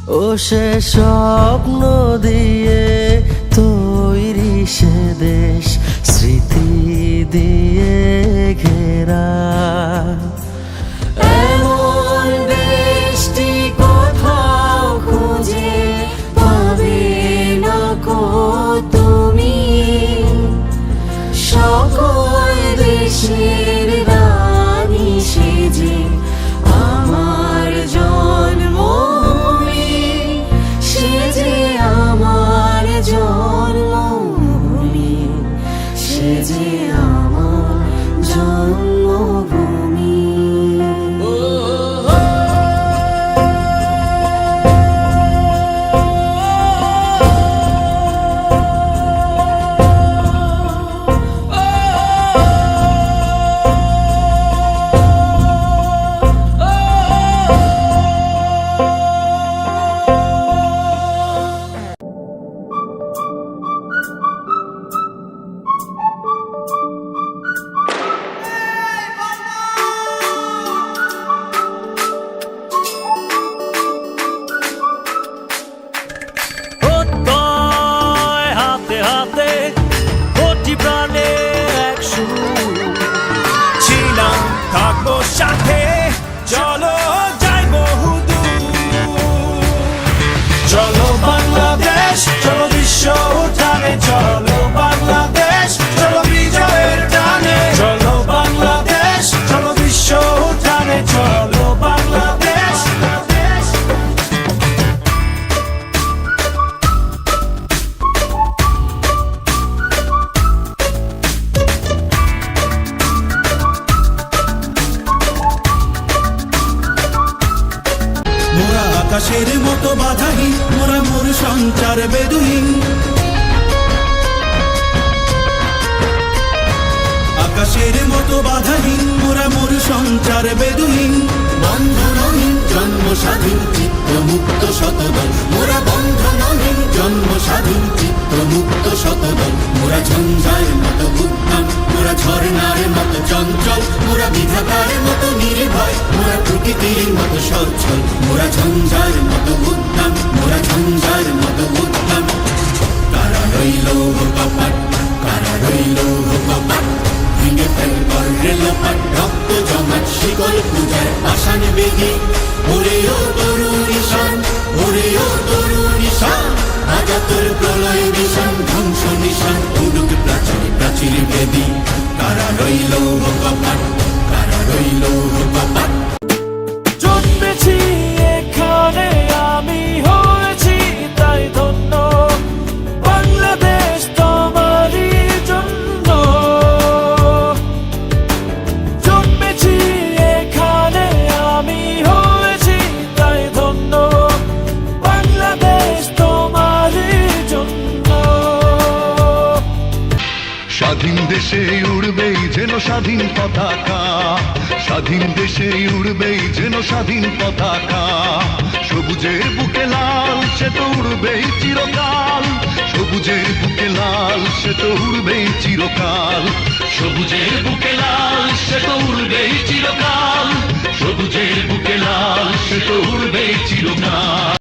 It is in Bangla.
ও সে স্বপ্ন দিয়ে তৈরি সে দেশ, স্মৃতি দিয়ে ঘেরা। এমন দেশটি কোথাও খুঁজে পাবে না কো তুমি, সকল দেশের রানী সেজে আমার জন্মভূমি, সেজে আমার জন্মভূমি, সেজে আমার জন্মভূমি। সাথে চলো যাই বহুদূর, চলো বাংলাদেশ, চলো বিশ্ব উঠানে, চলো বাংলাদেশ, চলো বিজয়ের টানে, চলো বাংলাদেশ, চলো বিশ্ব উঠানে, চলো বাংলাদেশ। মোরা আকাশের মতো বাধাহীন, মোরা মোর সঞ্চার বেদুহীন, আকাশের মতো বাধাহীন, মোরা মোর সঞ্চার বেদুহীন, বন্ধনহীন জন্ম স্বাধীন চিত্ত মুক্ত শতদল, মোরা বন্ধনহীন জন্ম স্বাধীন চিত্ত মুক্ত শতদল। মোরা ঝঞ্ঝার মতো উদ্যম, মোরা ঝর্ণার মতো চঞ্চল, মোরা বিধাতার মতো নির্ভয়, মোরা প্রকৃতির মতো সচ্ছল। মোরা ঝঞ্ঝার মতো উদ্যম, মোরা ঝঞ্ঝার মতো উদ্যম। কারা রইল কপাট, কারা রইল কপাট, ভেঙে ফেলবার রেলপাট, রক্ত জমাট শিকল পূজার পাষাণ বেদি। ওরে ও তরুণ ঈশান, ওরে ও তরুণ ঈশান, আজা তোর প্রলয় নিশান, ধ্বংস নিশান উডুক প্রাচীর প্রাচীর বেদি। কারা রইল কপাট, কারা রইল কপাট। জন্মেছি এখানে আমি হয়েছি তাই ধন্য, বাংলাদেশ তোমারই জন্য। জন্মেছি এখানে আমি হয়েছি তাই ধন্য, বাংলাদেশ তোমারই জন্য। স্বাধীন দেশে উড়বেই যেন স্বাধীন পতাকা, স্বাধীন দেশে উড়বেই যেন স্বাধীন পতাকা। সবুজের বুকে লাল সে তো উড়বেই চিরকাল, সবুজের বুকে লাল সে তো উড়বেই চিরকাল, সবুজের বুকে লাল সে তো উড়বেই চিরকাল, সবুজের বুকে লাল সে তো উড়বেই চিরকাল।